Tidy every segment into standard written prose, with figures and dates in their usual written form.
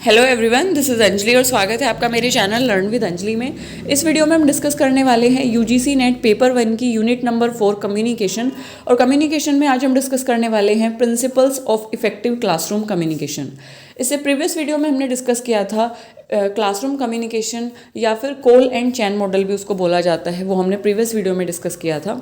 Hello everyone, this is Anjali और स्वागत है आपका मेरे चैनल लर्न विद अंजलि में। इस वीडियो में हम डिस्कस करने वाले हैं यूजीसी नेट पेपर 1 की यूनिट नंबर 4 कम्युनिकेशन। और कम्युनिकेशन में आज हम डिस्कस करने वाले हैं principles of effective classroom communication. इससे प्रीवियस वीडियो में हमने डिस्कस किया था क्लासरूम कम्युनिकेशन या फिर कोल एंड चैन मॉडल भी उसको बोला जाता है, वो हमने प्रीवियस वीडियो में डिस्कस किया था।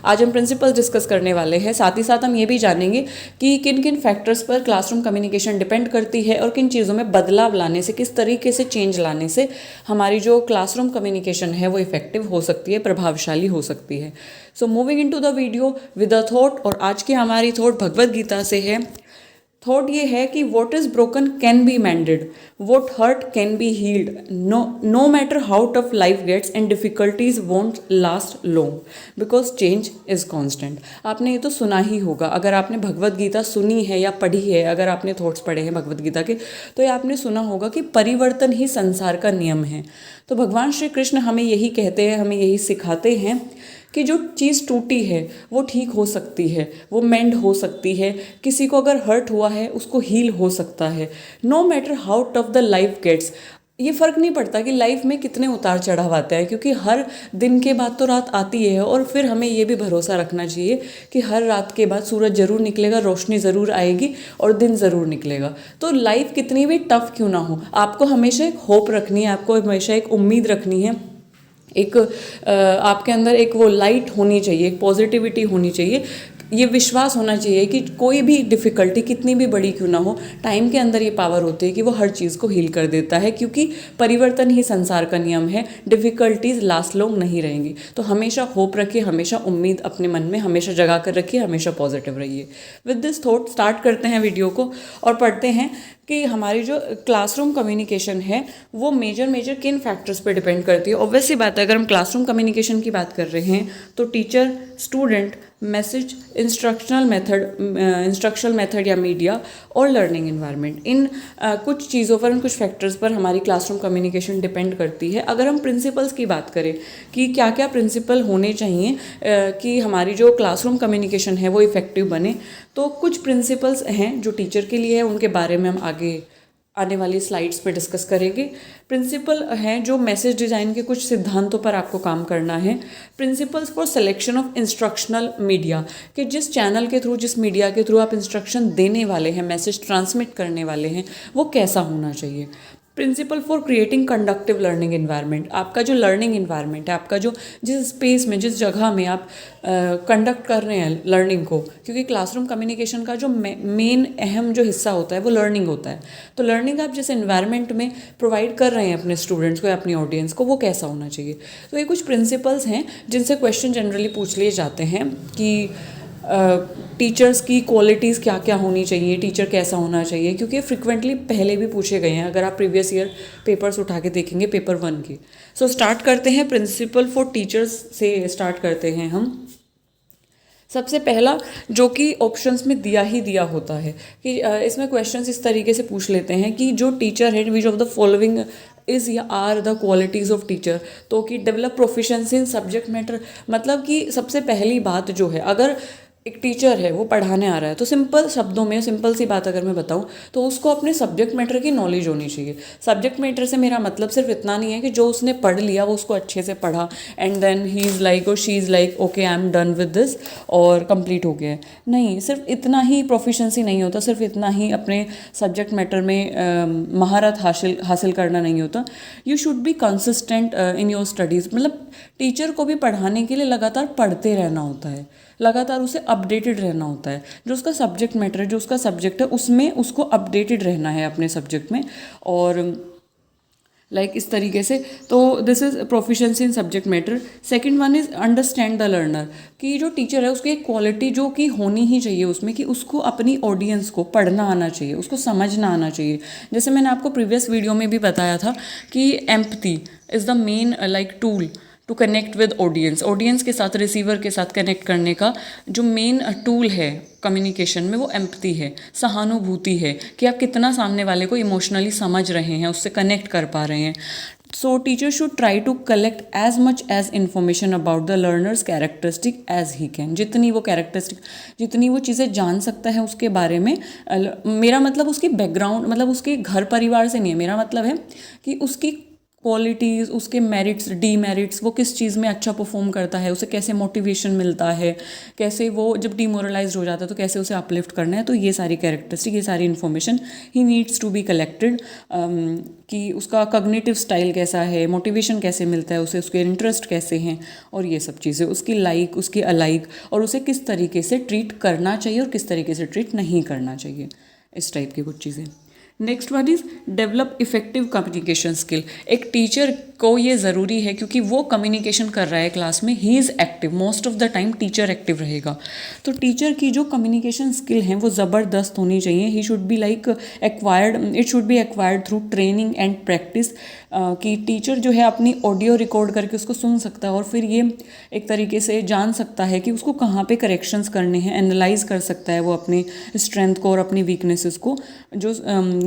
आज हम प्रिंसिपल्स डिस्कस करने वाले हैं, साथ ही साथ हम ये भी जानेंगे कि किन किन फैक्टर्स पर क्लासरूम कम्युनिकेशन डिपेंड करती है और किन चीज़ों में बदलाव लाने से, किस तरीके से चेंज लाने से हमारी जो क्लासरूम कम्युनिकेशन है वो इफेक्टिव हो सकती है, प्रभावशाली हो सकती है। So moving into the video with a thought, और आज की हमारी थॉट भगवद गीता से है। थॉट ये है कि what is broken can be mended, what hurt can be healed, no matter how tough life gets and difficulties won't last long because change is constant. आपने ये तो सुना ही होगा, अगर आपने भगवद गीता सुनी है या पढ़ी है, अगर आपने थॉट्स पढ़े हैं भगवद गीता के, तो ये आपने सुना होगा कि परिवर्तन ही संसार का नियम है। तो भगवान श्री कृष्ण हमें यही कहते हैं, हमें यही सिखाते हैं कि जो चीज़ टूटी है वो ठीक हो सकती है, वो मेंड हो सकती है। किसी को अगर हर्ट हुआ है उसको हील हो सकता है। No matter how tough the life gets, ये फ़र्क नहीं पड़ता कि लाइफ में कितने उतार चढ़ाव आते हैं, क्योंकि हर दिन के बाद तो रात आती है। और फिर हमें ये भी भरोसा रखना चाहिए कि हर रात के बाद सूरज ज़रूर निकलेगा, रोशनी ज़रूर आएगी और दिन ज़रूर निकलेगा। तो लाइफ कितनी भी टफ क्यों ना हो, आपको हमेशा एक होप रखनी है, आपको हमेशा एक उम्मीद रखनी है, एक आपके अंदर एक वो लाइट होनी चाहिए, एक पॉजिटिविटी होनी चाहिए, ये विश्वास होना चाहिए कि कोई भी डिफ़िकल्टी कितनी भी बड़ी क्यों ना हो, टाइम के अंदर ये पावर होती है कि वो हर चीज़ को हील कर देता है, क्योंकि परिवर्तन ही संसार का नियम है। डिफ़िकल्टीज लास्ट लॉन्ग नहीं रहेंगी। तो हमेशा होप रखिए, हमेशा उम्मीद अपने मन में हमेशा जगा कर रखिए, हमेशा पॉजिटिव रहिए। विद दिस थॉट स्टार्ट करते हैं वीडियो को और पढ़ते हैं कि हमारी जो क्लासरूम कम्युनिकेशन है वो मेजर किन फैक्टर्स पे डिपेंड करती है। ऑब्वियसली बात है, अगर हम क्लासरूम कम्युनिकेशन की बात कर रहे हैं तो teacher, student, message, instructional method या मीडिया और लर्निंग एनवायरनमेंट, इन कुछ चीज़ों पर, इन कुछ फैक्टर्स पर हमारी क्लासरूम कम्युनिकेशन डिपेंड करती है। अगर हम प्रिंसिपल्स की बात करें कि क्या क्या प्रिंसिपल होने चाहिए कि हमारी जो क्लासरूम कम्युनिकेशन है वो इफ़ेक्टिव बने, तो कुछ प्रिंसिपल्स हैं जो टीचर के लिए है, उनके बारे में हम आगे आने वाली स्लाइड्स पे डिस्कस करेंगे। प्रिंसिपल हैं जो मैसेज डिज़ाइन के कुछ सिद्धांतों पर आपको काम करना है। Principles for selection of instructional media, कि जिस चैनल के थ्रू, जिस मीडिया के थ्रू आप इंस्ट्रक्शन देने वाले हैं, मैसेज ट्रांसमिट करने वाले हैं, वो कैसा होना चाहिए। Principle for creating conductive learning environment, आपका जो लर्निंग एनवायरनमेंट है, आपका जो जिस स्पेस में, जिस जगह में आप कंडक्ट कर रहे हैं लर्निंग को, क्योंकि क्लासरूम कम्युनिकेशन का जो मेन अहम जो हिस्सा होता है वो लर्निंग होता है। तो लर्निंग आप जिस एनवायरनमेंट में प्रोवाइड कर रहे हैं अपने स्टूडेंट्स को या अपनी ऑडियंस को, वो कैसा होना चाहिए। तो ये कुछ प्रिंसिपल्स हैं जिनसे क्वेश्चन जनरली पूछ लिए जाते हैं कि टीचर्स की क्वालिटीज़ क्या क्या होनी चाहिए, टीचर कैसा होना चाहिए, क्योंकि फ्रिक्वेंटली पहले भी पूछे गए हैं, अगर आप प्रीवियस ईयर पेपर्स उठा के देखेंगे पेपर 1 की। सो स्टार्ट करते हैं, प्रिंसिपल फॉर टीचर्स से स्टार्ट करते हैं हम। सबसे पहला जो कि ऑप्शंस में दिया ही दिया होता है कि इसमें क्वेश्चंस इस तरीके से पूछ लेते हैं कि जो टीचर है, which of the following is या are the qualities of teacher, तो कि develop proficiency in subject matter. मतलब कि सबसे पहली बात जो है, अगर एक टीचर है वो पढ़ाने आ रहा है तो सिंपल शब्दों में, सिंपल सी बात अगर मैं बताऊं तो उसको अपने सब्जेक्ट मैटर की नॉलेज होनी चाहिए। सब्जेक्ट मैटर से मेरा मतलब सिर्फ इतना नहीं है कि जो उसने पढ़ लिया वो उसको अच्छे से पढ़ा and then he is like और she is like okay I am done with this और कंप्लीट हो गया है। नहीं, सिर्फ इतना ही प्रोफिशिएंसी नहीं होता, सिर्फ इतना ही अपने सब्जेक्ट मैटर में महारत हासिल करना नहीं होता। You should be consistent in your studies. मतलब टीचर को भी पढ़ाने के लिए लगातार पढ़ते रहना होता है, लगातार उसे अपडेटेड रहना होता है। जो उसका सब्जेक्ट मैटर है, जो उसका सब्जेक्ट है, उसमें उसको अपडेटेड रहना है अपने सब्जेक्ट में। और लाइक इस तरीके से, तो this is proficiency in subject matter. Second one is understand the learner, कि जो टीचर है उसकी एक क्वालिटी जो कि होनी ही चाहिए उसमें, कि उसको अपनी ऑडियंस को पढ़ना आना चाहिए, उसको समझना आना चाहिए। जैसे मैंने आपको प्रीवियस वीडियो में भी बताया था कि empathy is the main like tool to connect with audience. Audience के साथ, रिसीवर के साथ कनेक्ट करने का जो मेन टूल है कम्युनिकेशन में वो एम्पैथी है, सहानुभूति है, कि आप कितना सामने वाले को इमोशनली समझ रहे हैं, उससे कनेक्ट कर पा रहे हैं। So teacher should try to collect as much as information about the learners characteristic as he can, जितनी वो कैरेक्टरिस्टिक, जितनी वो चीज़ें जान सकता है उसके बारे में। मेरा मतलब उसकी बैकग्राउंड, मतलब उसके घर परिवार से नहीं है, मेरा मतलब है कि उसकी क्वालिटीज़, उसके मेरिट्स, डीमेरिट्स, वो किस चीज़ में अच्छा परफॉर्म करता है, उसे कैसे मोटिवेशन मिलता है, कैसे वो जब डिमोरलाइज हो जाता है तो कैसे उसे अपलिफ्ट करना है। तो ये सारी कैरेक्टरिस्टिक, ये सारी इन्फॉर्मेशन ही नीड्स टू बी कलेक्टेड, कि उसका कॉग्निटिव स्टाइल कैसा है, मोटिवेशन कैसे मिलता है उसे, उसके इंटरेस्ट कैसे हैं, और ये सब चीज़ें, उसकी लाइक, उसकी अलाइक, और उसे किस तरीके से ट्रीट करना चाहिए और किस तरीके से ट्रीट नहीं करना चाहिए, इस टाइप की कुछ चीज़ें। Next one is develop effective communication skill. एक टीचर को ये ज़रूरी है, क्योंकि वो कम्युनिकेशन कर रहा है क्लास में, he is active, most of the time teacher active रहेगा। तो टीचर की जो कम्युनिकेशन स्किल हैं वो ज़बरदस्त होनी चाहिए। He should be like acquired, it should B acquired through training and practice, कि टीचर जो है अपनी ऑडियो रिकॉर्ड करके उसको सुन सकता है और फिर ये एक तरीके से जान सकता है कि उसको कहाँ पे करेक्शंस करने हैं, एनालाइज कर सकता है वो अपने स्ट्रेंथ को और अपनी वीकनेसेस को, जो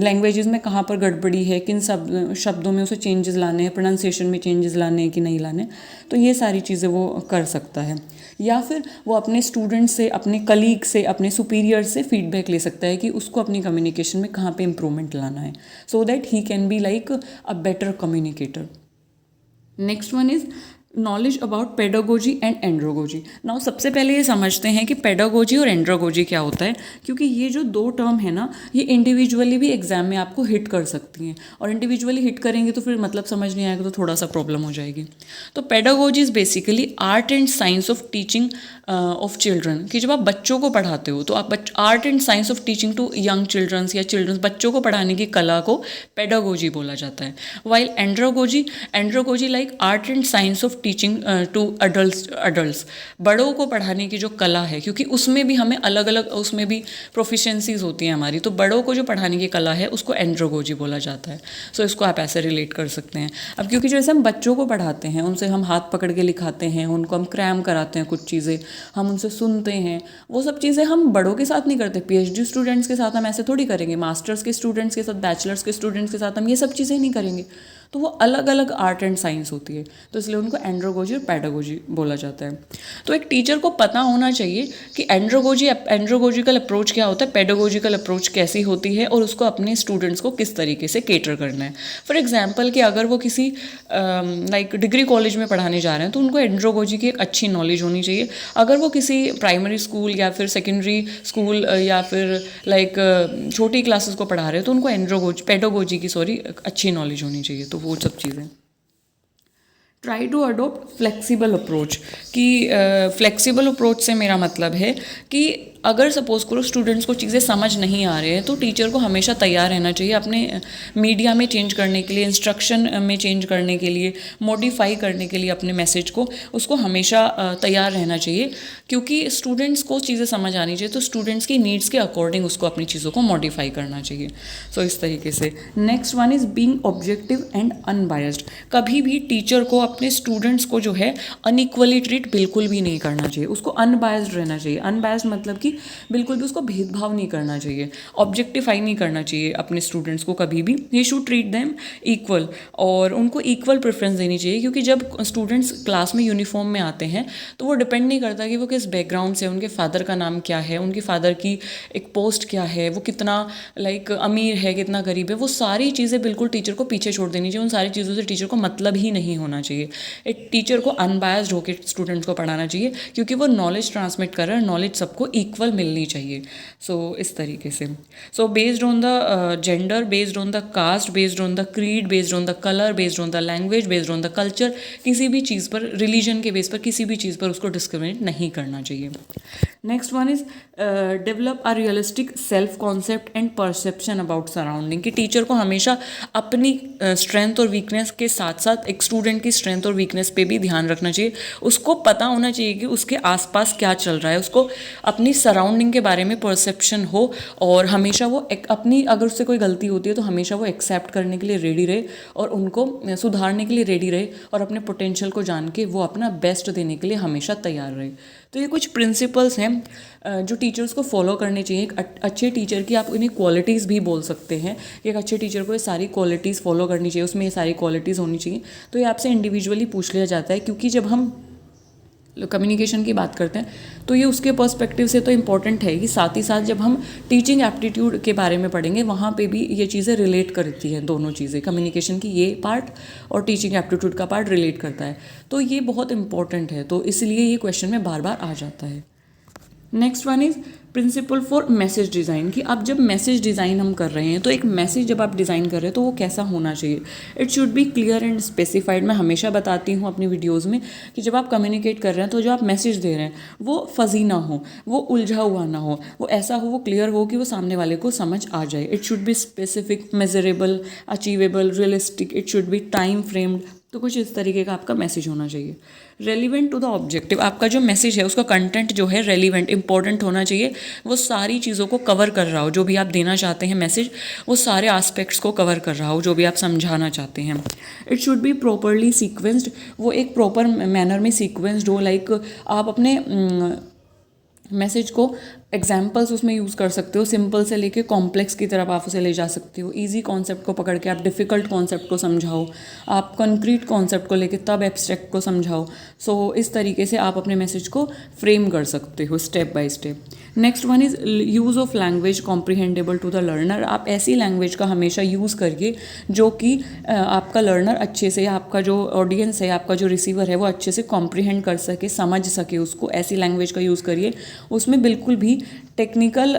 लैंग्वेजेस में कहाँ पर गड़बड़ी है, किन शब्दों में उसे चेंजेस लाने हैं, प्रोनाउंसिएशन में चेंजेस लाने हैं कि नहीं लाने, तो ये सारी चीज़ें वो कर सकता है। या फिर वो अपने स्टूडेंट से, अपने कलीग से, अपने सुपीरियर से फीडबैक ले सकता है कि उसको अपनी कम्युनिकेशन में कहाँ पे इम्प्रूवमेंट लाना है, so that he can be like a better communicator. Next one is knowledge about pedagogy and andragogy. Now सबसे पहले ये समझते हैं कि पेडागोजी और एंड्रोगोजी क्या होता है, क्योंकि ये जो दो टर्म है ना, ये इंडिविजुअली भी एग्जाम में आपको हिट कर सकती हैं, और इंडिविजुअली हिट करेंगे तो फिर मतलब समझ नहीं आएगा, तो थोड़ा सा प्रॉब्लम हो जाएगी। तो pedagogy is basically art and science of teaching of children, कि जब आप बच्चों को पढ़ाते हो तो आप art and science of teaching to young childrens या चिल्ड्रंस, बच्चों को पढ़ाने की कला को पेडागोजी बोला जाता है। While andragogy like art and science of teaching to adults, बड़ों को पढ़ाने की जो कला है, क्योंकि उसमें भी हमें अलग अलग, उसमें भी प्रोफिशेंसीज होती हैं हमारी, तो बड़ों को जो पढ़ाने की कला है उसको एंड्रोगोजी बोला जाता है। सो इसको आप ऐसे रिलेट कर सकते हैं। अब क्योंकि जैसे हम बच्चों को पढ़ाते हैं, उनसे हम हाथ पकड़ के लिखाते हैं, उनको हम क्रैम कराते हैं, कुछ चीज़ें हम उनसे सुनते हैं, वो सब चीज़ें हम बड़ों के साथ नहीं करते। पीएचडी स्टूडेंट्स के साथ हम ऐसे थोड़ी करेंगे, मास्टर्स के स्टूडेंट्स के साथ, बैचलर्स के स्टूडेंट्स के साथ हम ये सब चीज़ें नहीं करेंगे। तो वो अलग अलग आर्ट एंड साइंस होती है, तो इसलिए उनको एंड्रोगोजी और पेडागोजी बोला जाता है। तो एक टीचर को पता होना चाहिए कि एंड्रोगोजिकल अप्रोच क्या होता है, पेडागोजिकल अप्रोच कैसी होती है, और उसको अपने स्टूडेंट्स को किस तरीके से केटर करना है। फॉर एग्जाम्पल कि अगर वो किसी लाइक डिग्री कॉलेज में पढ़ाने जा रहे हैं तो उनको एंड्रोगोजी की एक अच्छी नॉलेज होनी चाहिए। अगर वो किसी प्राइमरी स्कूल या फिर सेकेंडरी स्कूल या फिर लाइक छोटी क्लासेस को पढ़ा रहे हैं तो उनको पेडागोजी की अच्छी नॉलेज होनी चाहिए। तो वो सब चीज़ें। Try to adopt flexible approach, कि फ्लेक्सिबल अप्रोच से मेरा मतलब है कि अगर सपोज करो स्टूडेंट्स को चीज़ें समझ नहीं आ रहे हैं तो टीचर को हमेशा तैयार रहना चाहिए अपने मीडिया में चेंज करने के लिए, इंस्ट्रक्शन में चेंज करने के लिए, मॉडिफाई करने के लिए अपने मैसेज को, उसको हमेशा तैयार रहना चाहिए, क्योंकि स्टूडेंट्स को चीज़ें समझ आनी चाहिए, तो स्टूडेंट्स की नीड्स के अकॉर्डिंग उसको अपनी चीज़ों को मॉडिफाई करना चाहिए। सो इस तरीके से। Next one is being objective and unbiased. कभी भी टीचर को अपने स्टूडेंट्स को जो है अनइक्वली ट्रीट बिल्कुल भी नहीं करना चाहिए, उसको अनबायस्ड रहना चाहिए। अनबायस्ड मतलब कि बिल्कुल भी उसको भेदभाव नहीं करना चाहिए, ऑब्जेक्टिफाई नहीं करना चाहिए अपने स्टूडेंट्स को कभी भी। He should treat them equal, और उनको इक्वल प्रेफरेंस देनी चाहिए, क्योंकि जब स्टूडेंट्स क्लास में यूनिफॉर्म में आते हैं तो वो डिपेंड नहीं करता कि वो किस बैकग्राउंड से, उनके फादर का नाम क्या है, उनके फादर की एक पोस्ट क्या है, वो कितना लाइक अमीर है, कितना गरीब है, वो सारी चीज़ें बिल्कुल टीचर को पीछे छोड़ देनी चाहिए। उन सारी चीज़ों से टीचर को मतलब ही नहीं होना चाहिए। एक टीचर को अनबायस्ड होकर स्टूडेंट्स को पढ़ाना चाहिए, क्योंकि वो नॉलेज ट्रांसमिट कर रहा है, नॉलेज सबको इक्वल मिलनी चाहिए। सो इस तरीके से। So based on the gender, based on the caste, based on the creed, based on the colour, based on the language, based on the culture, किसी भी चीज़ पर, रिलीजन के बेस पर किसी भी चीज़ पर उसको डिस्क्रिमिनेट नहीं करना चाहिए। Next one is develop a realistic self concept and perception about surrounding, कि टीचर को हमेशा अपनी स्ट्रेंथ और वीकनेस के साथ साथ एक स्टूडेंट की स्ट्रेंथ और वीकनेस पे भी ध्यान रखना चाहिए। उसको पता होना चाहिए कि उसके आसपास क्या चल रहा है, उसको अपनी सराउंडिंग के बारे में परसेप्शन हो, और हमेशा वो अपनी अगर उससे कोई गलती होती है तो हमेशा वो एक्सेप्ट करने के लिए रेडी रहे और उनको सुधारने के लिए रेडी रहे, और अपने पोटेंशियल को जान के वो अपना बेस्ट देने के लिए हमेशा तैयार रहे। तो ये कुछ प्रिंसिपल्स हैं जो टीचर्स को फॉलो करने चाहिए। एक अच्छे टीचर की आप इन्हें क्वालिटीज़ भी बोल सकते हैं कि एक अच्छे टीचर को ये सारी क्वालिटीज़ फॉलो करनी चाहिए, उसमें ये सारी क्वालिटीज़ होनी चाहिए। तो ये आपसे इंडिविजुअली पूछ लिया जाता है, क्योंकि जब हम कम्युनिकेशन की बात करते हैं तो ये उसके पर्सपेक्टिव से तो इम्पॉर्टेंट है ही, साथ ही साथ जब हम टीचिंग एप्टीट्यूड के बारे में पढ़ेंगे वहाँ पे भी ये चीज़ें रिलेट करती हैं। दोनों चीज़ें, कम्युनिकेशन की ये पार्ट और टीचिंग एप्टीट्यूड का पार्ट रिलेट करता है, तो ये बहुत इंपॉर्टेंट है, तो इसलिए ये क्वेश्चन में बार बार आ जाता है। Next one is principle for message design, कि अब जब मैसेज डिज़ाइन हम कर रहे हैं तो एक मैसेज जब आप डिज़ाइन कर रहे हैं तो वो कैसा होना चाहिए। It should B clear and specified. मैं हमेशा बताती हूँ अपनी वीडियोज़ में कि जब आप कम्युनिकेट कर रहे हैं तो जो आप मैसेज दे रहे हैं वो फजी ना हो, वो उलझा हुआ ना हो, वो ऐसा हो, वो क्लियर हो कि वो सामने वाले को समझ आ जाए। It should be specific, measurable, achievable, realistic, it should B time framed. तो कुछ इस तरीके का आपका मैसेज होना चाहिए। रेलिवेंट टू द ऑब्जेक्टिव, आपका जो मैसेज है उसका कंटेंट जो है रेलिवेंट, इंपॉर्टेंट होना चाहिए, वो सारी चीज़ों को कवर कर रहा हो। जो भी आप देना चाहते हैं मैसेज, वो सारे एस्पेक्ट्स को कवर कर रहा हो जो भी आप समझाना चाहते हैं। It should be properly sequenced, वो एक प्रॉपर मैनर में सीक्वेंस्ड हो। लाइक आप अपने मैसेज को एग्जाम्पल्स उसमें यूज़ कर सकते हो, सिंपल से लेके कॉम्प्लेक्स की तरफ आप उसे ले जा सकते हो। इजी कॉन्सेप्ट को पकड़ के आप डिफ़िकल्ट कॉन्सेप्ट को समझाओ, आप कंक्रीट कॉन्सेप्ट को लेके तब एब्स्ट्रैक्ट को समझाओ। सो इस तरीके से आप अपने मैसेज को फ्रेम कर सकते हो step by step. Next one is use of language comprehendable to the learner. आप ऐसी लैंग्वेज का हमेशा यूज़ करिए जो कि आपका लर्नर अच्छे से, आपका जो ऑडियंस है, आपका जो रिसीवर है वो अच्छे से कॉम्प्रिहेंड कर सके, समझ सके उसको। ऐसी लैंग्वेज का यूज़ करिए, उसमें बिल्कुल भी टेक्निकल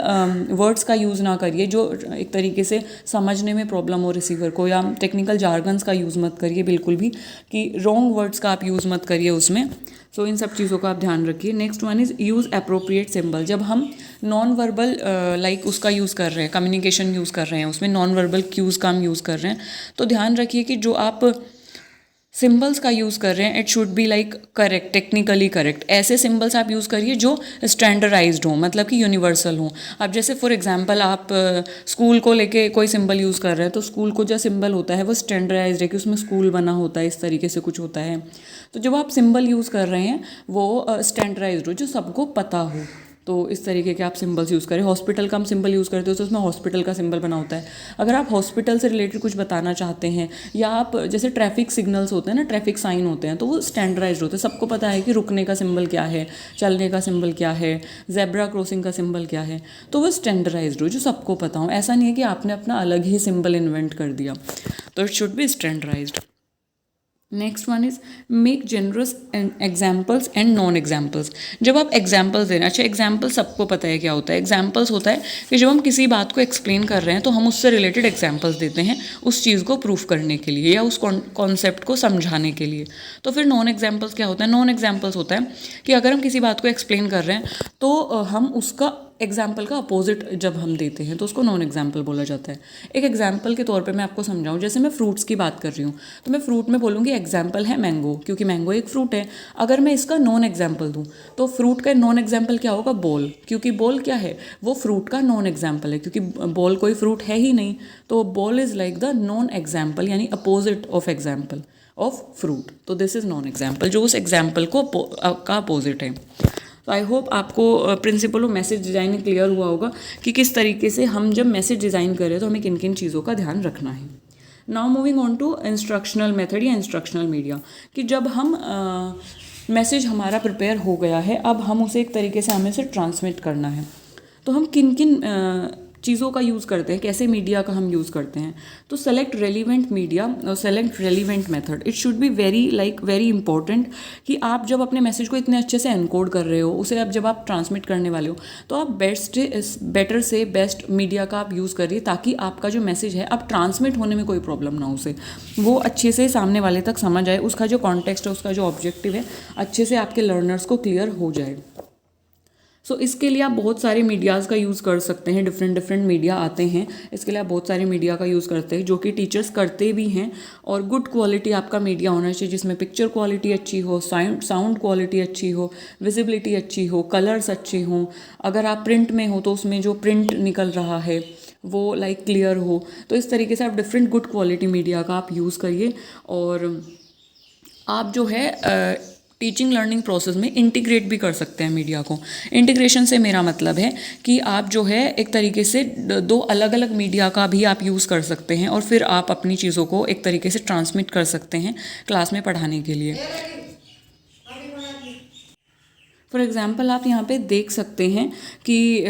वर्ड्स का यूज़ ना करिए जो एक तरीके से समझने में प्रॉब्लम हो रिसीवर को, या टेक्निकल जार्गन्स का यूज़ मत करिए बिल्कुल भी, कि रॉन्ग वर्ड्स का आप यूज़ मत करिए उसमें। सो इन सब चीज़ों का आप ध्यान रखिए। Next one is use appropriate symbol. जब हम नॉन वर्बल लाइक उसका यूज़ कर रहे हैं, कम्युनिकेशन यूज़ कर रहे हैं, उसमें नॉन वर्बल क्यूज़ का हम यूज़ कर रहे हैं, तो ध्यान रखिए कि जो आप सिंबल्स का यूज़ कर रहे हैं it should be like correct, technically correct. ऐसे सिंबल्स आप यूज़ करिए जो स्टैंडर्डाइज्ड हों, मतलब कि यूनिवर्सल हों। अब जैसे फॉर एग्जांपल आप स्कूल को लेके कोई सिंबल यूज़ कर रहे हैं, तो स्कूल को जो सिंबल होता है वो स्टैंडर्डाइज्ड है कि उसमें स्कूल बना होता है, इस तरीके से कुछ होता है। तो जब आप सिंबल यूज़ कर रहे हैं वो स्टैंडर्डाइज्ड हो, जो सबको पता हो, तो इस तरीके के आप सिंबल्स यूज़ करें। हॉस्पिटल का हम सिंबल यूज़ करते हो तो उसमें हॉस्पिटल का सिंबल बना होता है। अगर आप हॉस्पिटल से रिलेटेड कुछ बताना चाहते हैं, या आप जैसे ट्रैफिक सिग्नल्स होते हैं ना, ट्रैफिक साइन होते हैं, तो वो स्टैंडर्डाइज्ड होते हैं, सबको पता है कि रुकने का सिंबल क्या है, चलने का सिंबल क्या है, जेब्रा क्रॉसिंग का सिंबल क्या है, तो वो स्टैंडर्डाइज्ड हो, जो सबको पता हो। ऐसा नहीं है कि आपने अपना अलग ही सिंबल इन्वेंट कर दिया, तो it should be standardised. Next one is make generous examples and non examples. जब आप एग्जाम्पल्स दे रहे हैं, अच्छा एग्जाम्पल सबको पता है क्या होता है। एग्जाम्पल्स होता है कि जब हम किसी बात को एक्सप्लेन कर रहे हैं तो हम उससे रिलेटेड एग्जाम्पल्स देते हैं उस चीज़ को प्रूफ करने के लिए या उस कॉन्सेप्ट को समझाने के लिए। तो फिर नॉन एग्जाम्पल्स क्या होता है? नॉन एग्जाम्पल्स होता है कि अगर हम किसी बात को एक्सप्लेन कर रहे हैं तो हम उसका एग्जाम्पल का अपोजिट जब हम देते हैं तो उसको नॉन एग्जाम्पल बोला जाता है। एक एग्जाम्पल के तौर पे मैं आपको समझाऊं, जैसे मैं फ्रूट्स की बात कर रही हूँ तो मैं फ्रूट में बोलूँगी एग्जाम्पल है मैंगो, क्योंकि मैंगो एक फ्रूट है। अगर मैं इसका नॉन एग्जाम्पल दूँ तो फ्रूट का नॉन एग्जाम्पल क्या होगा? बॉल, क्योंकि बॉल क्या है? वो फ्रूट का नॉन एग्जाम्पल है, क्योंकि बॉल कोई फ्रूट है ही नहीं। तो ball is like the non example, यानी opposite of example of fruit. तो दिस इज़ नॉन एग्जाम्पल, जो उस एग्जाम्पल को का अपोजिट है। तो आई होप आपको principle of message designing clear हुआ होगा कि किस तरीके से हम जब मैसेज डिज़ाइन करें तो हमें किन किन चीज़ों का ध्यान रखना है। Now moving on to instructional method या इंस्ट्रक्शनल मीडिया, कि जब हम मैसेज हमारा प्रिपेयर हो गया है, अब हम उसे एक तरीके से हमें से ट्रांसमिट करना है, तो हम किन किन चीज़ों का यूज़ करते हैं, कैसे मीडिया का हम यूज़ करते हैं। तो सेलेक्ट रेलिवेंट मीडिया और select relevant method. It should be very important कि आप जब अपने मैसेज को इतने अच्छे से एनकोड कर रहे हो, उसे अब जब आप ट्रांसमिट करने वाले हो तो आप बेटर से बेस्ट मीडिया का आप यूज़ करिए, ताकि आपका जो मैसेज है अब ट्रांसमिट होने में कोई प्रॉब्लम ना हो, उसे वो अच्छे से सामने वाले तक समझ आए, उसका जो कॉन्टेक्स्ट है, उसका जो ऑब्जेक्टिव है अच्छे से आपके लर्नर्स को क्लियर हो जाए। सो इसके लिए आप बहुत सारे मीडियाज़ का यूज़ कर सकते हैं, डिफरेंट डिफरेंट मीडिया आते हैं, इसके लिए आप बहुत सारे मीडिया का यूज़ करते हैं जो कि टीचर्स करते भी हैं। और गुड क्वालिटी आपका मीडिया होना चाहिए जिसमें पिक्चर क्वालिटी अच्छी हो, साउंड क्वालिटी अच्छी हो, विजिबिलिटी अच्छी हो, कलर्स अच्छे हों। अगर आप प्रिंट में हो तो उसमें जो प्रिंट निकल रहा है वो लाइक क्लियर हो। तो इस तरीके से आप डिफरेंट गुड क्वालिटी मीडिया का आप यूज़ करिए। और आप जो है टीचिंग लर्निंग प्रोसेस में इंटीग्रेट भी कर सकते हैं मीडिया को। इंटीग्रेशन से मेरा मतलब है कि आप जो है एक तरीके से दो अलग अलग मीडिया का भी आप यूज़ कर सकते हैं और फिर आप अपनी चीज़ों को एक तरीके से ट्रांसमिट कर सकते हैं क्लास में पढ़ाने के लिए। फॉर एग्ज़ाम्पल आप यहाँ पे देख सकते हैं कि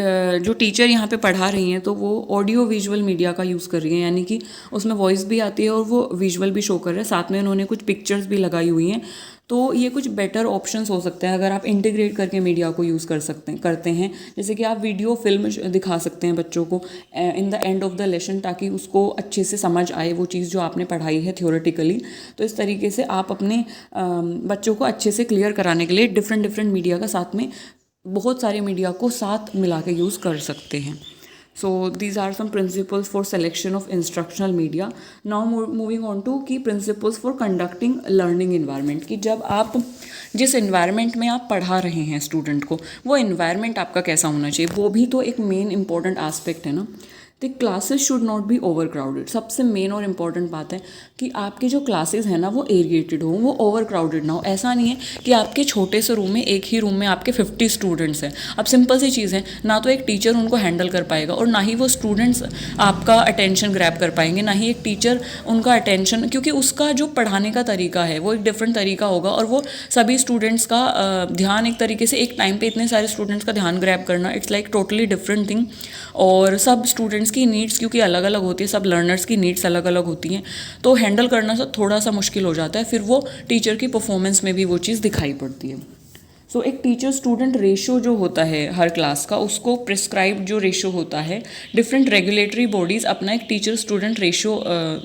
जो टीचर यहाँ पे पढ़ा रही हैं तो वो ऑडियो विजुअल मीडिया का यूज़ कर रही हैं, यानी कि उसमें वॉइस भी आती है और वो विजुअल भी शो कर रहे हैं, साथ में उन्होंने कुछ पिक्चर्स भी लगाई हुई हैं। तो ये कुछ बेटर ऑप्शंस हो सकते हैं अगर आप इंटीग्रेट करके मीडिया को यूज़ करते हैं। जैसे कि आप वीडियो फिल्म दिखा सकते हैं बच्चों को in the end of the lesson, ताकि उसको अच्छे से समझ आए वो चीज़ जो आपने पढ़ाई है थ्योरेटिकली। तो इस तरीके से आप अपने बच्चों को अच्छे से क्लियर कराने के लिए डिफरेंट डिफरेंट मीडिया का साथ में बहुत सारे मीडिया को साथ मिला के यूज़ कर सकते हैं। So these are some principles for selection of instructional media. Now moving on to key principles for conducting learning environment, कि जब आप जिस environment में आप पढ़ा रहे हैं स्टूडेंट को, वो environment आपका कैसा होना चाहिए, वो भी तो एक मेन इंपॉर्टेंट आस्पेक्ट है ना। तो classes should not be over crowded. सबसे मेन और इम्पॉर्टेंट बात है कि आपके जो क्लासेस हैं ना वो एरिएटेड हो, वो ओवर क्राउडेड ना हो। ऐसा नहीं है कि आपके छोटे से रूम में, एक ही रूम में आपके 50 स्टूडेंट्स हैं। अब सिंपल सी चीज़ है, ना तो एक टीचर उनको हैंडल कर पाएगा और ना ही वो स्टूडेंट्स आपका अटेंशन ग्रैब कर पाएंगे, ना ही एक टीचर उनका अटेंशन, क्योंकि उसका जो पढ़ाने का तरीका है वो एक डिफरेंट तरीका होगा और वो सभी स्टूडेंट्स का ध्यान एक तरीके से एक टाइम पे इतने सारे स्टूडेंट्स का ध्यान ग्रैब करना, it's like totally different thing. और सब स्टूडेंट्स की नीड्स क्योंकि अलग अलग होती है, सब लर्नर्स की नीड्स अलग अलग होती हैं, तो हैंडल करना थोड़ा सा मुश्किल हो जाता है। फिर वो टीचर की परफॉर्मेंस में भी वो चीज़ दिखाई पड़ती है। सो एक टीचर स्टूडेंट रेशो जो होता है हर क्लास का, उसको प्रिस्क्राइब जो रेशो होता है, डिफरेंट रेगुलेटरी बॉडीज़ अपना एक टीचर स्टूडेंट रेशो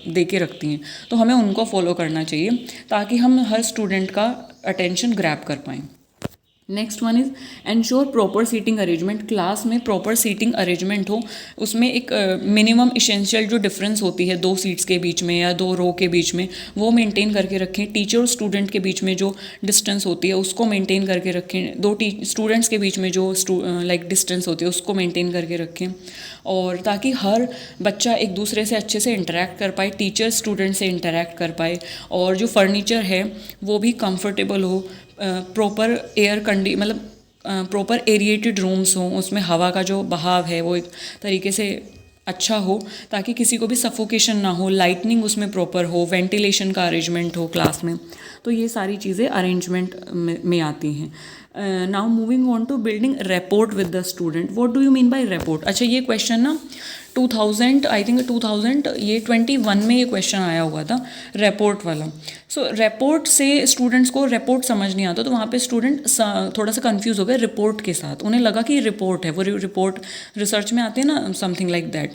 दे के रखती हैं, तो हमें उनको फॉलो करना चाहिए ताकि हम हर स्टूडेंट का अटेंशन ग्रैब कर पाएँ। Next one is ensure proper seating arrangement. Class में प्रॉपर सीटिंग अरेंजमेंट हो, उसमें एक मिनिमम इसेंशियल जो डिफरेंस होती है 2 सीट्स के बीच में या 2 रो के बीच में, वो मेंटेन करके रखें। टीचर और स्टूडेंट के बीच में जो डिस्टेंस होती है उसको मेंटेन करके रखें। 2 स्टूडेंट्स के बीच में जो लाइक डिस्टेंस होती है उसको मेंटेन करके रखें, और ताकि हर बच्चा एक दूसरे से अच्छे से इंटरेक्ट कर पाए, टीचर स्टूडेंट से इंटरेक्ट कर पाए, और जो फर्नीचर है वो भी कंफर्टेबल हो, प्रॉपर मतलब प्रॉपर एरिएटेड रूम्स हों, उसमें हवा का जो बहाव है वो एक तरीके से अच्छा हो ताकि किसी को भी सफोकेशन ना हो, लाइटनिंग उसमें प्रॉपर हो, वेंटिलेशन का अरेंजमेंट हो क्लास में। तो ये सारी चीज़ें अरेंजमेंट में आती हैं। Now moving on to building rapport with the student. What do you mean by rapport? अच्छा, ये क्वेश्चन ना 2021 में ये क्वेश्चन आया हुआ था, रेपोर्ट वाला। सो रेपोर्ट से स्टूडेंट्स को रेपोर्ट समझ नहीं आता, तो वहाँ पे स्टूडेंट थोड़ा सा कंफ्यूज हो गए रिपोर्ट के साथ। उन्हें लगा कि रिपोर्ट है, वो रिपोर्ट रिसर्च में आती है ना, something like that.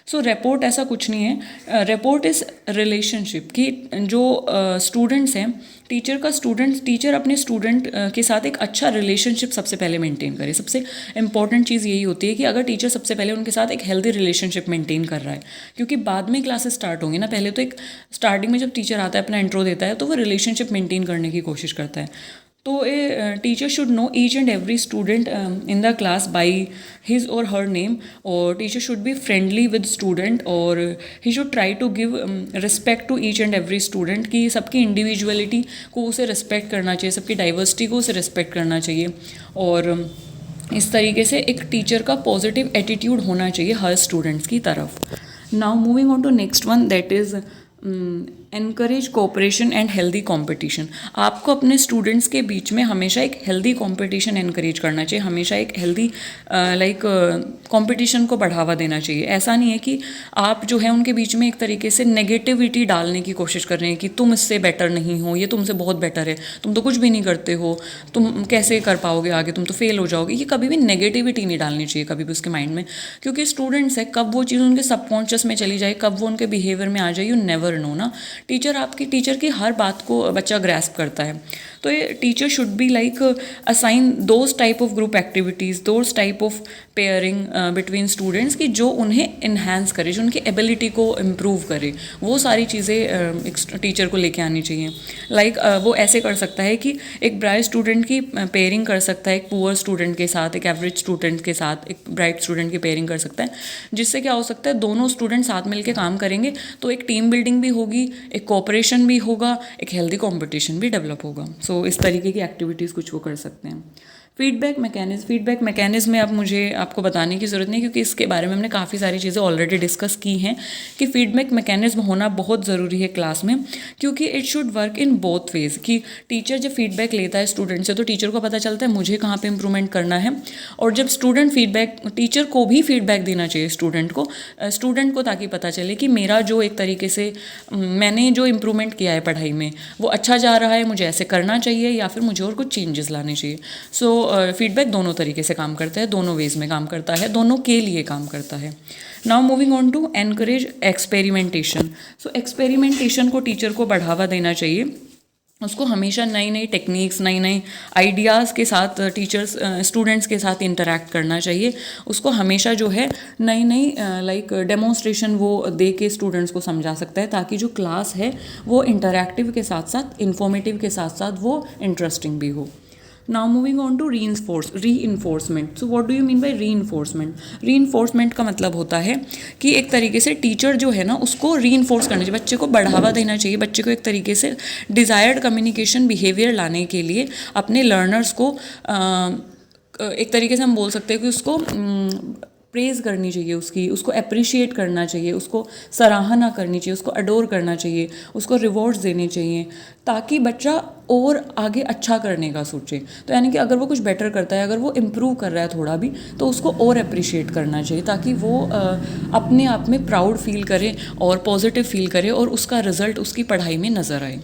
So rapport ऐसा कुछ नहीं है। रेपोर्ट इज़ रिलेशनशिप कि जो स्टूडेंट्स हैं, टीचर अपने स्टूडेंट के साथ एक अच्छा रिलेशनशिप सबसे पहले मेंटेन करे। सबसे इंपॉर्टेंट चीज़ यही होती है कि अगर टीचर सबसे पहले उनके साथ एक हेल्दी रिलेशनशिप मेंटेन कर रहा है, क्योंकि बाद में क्लासेस स्टार्ट होंगी ना, पहले तो एक स्टार्टिंग में जब टीचर आता है अपना इंट्रो देता है तो वो रिलेशनशिप मेंटेन करने की कोशिश करता है। तो a teacher should know each and every student in the class by his or her name, और teacher should be friendly with student, और he should try to give respect to each and every student, कि सबकी individuality को उसे respect करना चाहिए, सबकी diversity को उसे रिस्पेक्ट करना चाहिए। और इस तरीके से एक टीचर का पॉजिटिव एटीट्यूड होना चाहिए हर स्टूडेंट्स की तरफ। Now moving on to next one, that is encourage cooperation and healthy competition. आपको अपने स्टूडेंट्स के बीच में हमेशा एक हेल्दी कंपटीशन एनकरेज करना चाहिए, हमेशा एक हेल्दी कंपटीशन को बढ़ावा देना चाहिए। ऐसा नहीं है कि आप जो है उनके बीच में एक तरीके से नेगेटिविटी डालने की कोशिश कर रहे हैं कि तुम इससे बेटर नहीं हो, ये तुमसे बहुत बेटर है, तुम तो कुछ भी नहीं करते हो, तुम कैसे कर पाओगे आगे, तुम तो फेल हो जाओगे। ये कभी भी नेगेटिविटी नहीं डालनी चाहिए कभी भी उसके माइंड में, क्योंकि स्टूडेंट्स है, कब वो चीज़ उनके सबकॉन्शियस में चली जाए, कब वो उनके बिहेवियर में आ जाए, यू नेवर नो ना। टीचर की हर बात को बच्चा ग्रैस्प करता है। तो ये teacher should be like assign those type of group activities, those type of pairing between students कि जो उन्हें इन्हांस करे, जो उनकी एबिलिटी को इम्प्रूव करे, वो सारी चीज़ें एक टीचर को लेके आनी चाहिए। लाइक वो ऐसे कर सकता है कि एक ब्राइट स्टूडेंट की पेयरिंग कर सकता है एक पुअर स्टूडेंट के साथ, एक एवरेज स्टूडेंट के साथ, एक ब्राइट स्टूडेंट की पेयरिंग कर सकता है, जिससे क्या हो सकता है दोनों स्टूडेंट साथ मिलकर काम करेंगे तो एक टीम बिल्डिंग भी होगी, एक कोऑपरेशन भी होगा, एक हेल्दी कंपटीशन भी डेवलप होगा। सो इस तरीके की एक्टिविटीज़ कुछ वो कर सकते हैं। फीडबैक मैकेनिज्म में अब मुझे आपको बताने की ज़रूरत नहीं, क्योंकि इसके बारे में हमने काफ़ी सारी चीज़ें ऑलरेडी डिस्कस की हैं कि फीडबैक मैकेनिज्म होना बहुत ज़रूरी है क्लास में, क्योंकि it should work in both ways. कि टीचर जब फीडबैक लेता है स्टूडेंट से तो टीचर को पता चलता है मुझे कहाँ पे इम्प्रूवमेंट करना है, और जब स्टूडेंट फीडबैक, टीचर को भी फीडबैक देना चाहिए स्टूडेंट को ताकि पता चले कि मेरा जो एक तरीके से मैंने जो इम्प्रूवमेंट किया है पढ़ाई में वो अच्छा जा रहा है, मुझे ऐसे करना चाहिए या फिर मुझे और कुछ चेंजेस लाने चाहिए। सो फीडबैक दोनों तरीके से काम करता है, दोनों वेज में काम करता है, दोनों के लिए काम करता है। Now moving on to encourage experimentation. So experimentation को टीचर को बढ़ावा देना चाहिए, उसको हमेशा नई नई टेक्निक्स, नई नई आइडियाज़ के साथ टीचर्स स्टूडेंट्स के साथ इंटरेक्ट करना चाहिए। उसको हमेशा जो है नई नई लाइक डेमोन्स्ट्रेशन वो दे के स्टूडेंट्स को समझा सकता है, ताकि जो क्लास है वो इंटरैक्टिव के साथ साथ इन्फॉर्मेटिव के साथ साथ वो इंटरेस्टिंग भी हो। Now moving on to reinforcement. So what do you mean by reinforcement का मतलब होता है कि एक तरीके से टीचर जो है ना उसको रीइंफोर्स करना चाहिए, बच्चे को बढ़ावा देना चाहिए, बच्चे को एक तरीके से डिज़ायर्ड कम्युनिकेशन बिहेवियर लाने के लिए अपने लर्नर्स को एक तरीके से हम बोल सकते हैं कि उसको प्रेज़ करनी चाहिए, उसको अप्रिशिएट करना चाहिए, उसको सराहना करनी चाहिए, उसको अडोर करना चाहिए, उसको रिवॉर्ड्स देने चाहिए, ताकि बच्चा और आगे अच्छा करने का सोचे। तो यानी कि अगर वो कुछ बेटर करता है, अगर वो इम्प्रूव कर रहा है थोड़ा भी, तो उसको और अप्रिशिएट करना चाहिए, ताकि वो अपने आप में प्राउड फील करे और पॉजिटिव फील करे और उसका रिजल्ट उसकी पढ़ाई में नज़र आए।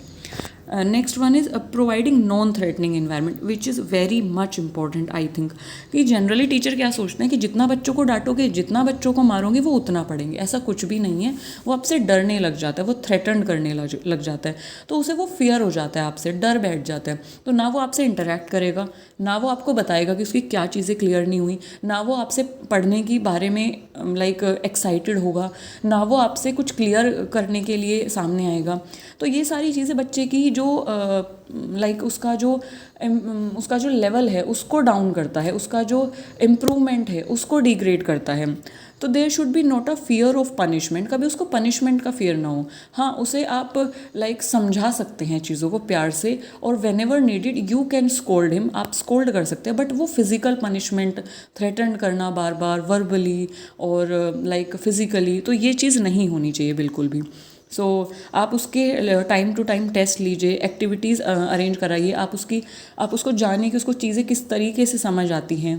Next one is providing non threatening environment which is very much important I think. कि जनरली टीचर क्या सोचते हैं कि जितना बच्चों को डांटोगे, जितना बच्चों को मारोगे वो उतना पढ़ेंगे, ऐसा कुछ भी नहीं है। वो आपसे डरने लग जाता है, वो थ्रेटन करने लग जाता है, तो उसे वो फियर हो जाता है, आपसे डर बैठ जाता है, तो ना वो आपसे इंटरेक्ट करेगा, ना वो आपको बताएगा कि उसकी क्या चीज़ें क्लियर नहीं हुई, ना वो आपसे पढ़ने की बारे में लाइक एक्साइटेड होगा, ना वो आपसे कुछ क्लियर करने के लिए सामने आएगा। तो ये सारी चीज़ें बच्चे की जो लाइक उसका जो लेवल है उसको डाउन करता है, उसका जो इम्प्रूवमेंट है उसको डिग्रेड करता है। तो there should be not a fear of punishment, कभी उसको पनिशमेंट का फियर ना हो। हाँ, उसे आप लाइक समझा सकते हैं चीज़ों को प्यार से, और when ever needed you can scold him, आप स्कोल्ड कर सकते हैं, बट वो फिजिकल पनिशमेंट, थ्रेटन करना बार बार वर्बली और लाइक फिजिकली, तो ये चीज़ नहीं होनी चाहिए बिल्कुल भी। सो आप उसके टाइम टू टाइम टेस्ट लीजिए, एक्टिविटीज़ अरेंज कराइए, आप उसको जानिए कि उसको चीज़ें किस तरीके से समझ आती हैं।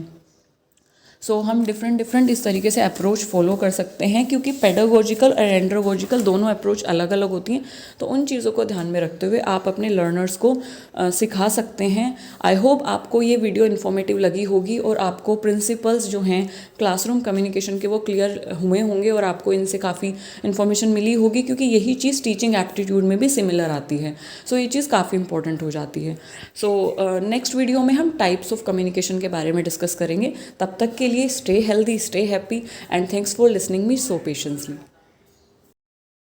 सो हम डिफरेंट इस तरीके से अप्रोच फॉलो कर सकते हैं, क्योंकि पेडागोजिकल और एंड्रोगोजिकल दोनों अप्रोच अलग अलग होती हैं। तो उन चीज़ों को ध्यान में रखते हुए आप अपने लर्नर्स को सिखा सकते हैं। आई होप आपको ये वीडियो इन्फॉर्मेटिव लगी होगी और आपको प्रिंसिपल्स जो हैं क्लासरूम कम्युनिकेशन के वो क्लियर हुए होंगे और आपको इनसे काफ़ी इन्फॉर्मेशन मिली होगी, क्योंकि यही चीज़ टीचिंग एप्टीट्यूड में भी सिमिलर आती है। सो ये चीज़ काफ़ी इंपॉर्टेंट हो जाती है। सो नेक्स्ट वीडियो में हम टाइप्स ऑफ कम्युनिकेशन के बारे में डिस्कस करेंगे। तब तक के लिए stay healthy, stay happy, and thanks for listening me so patiently.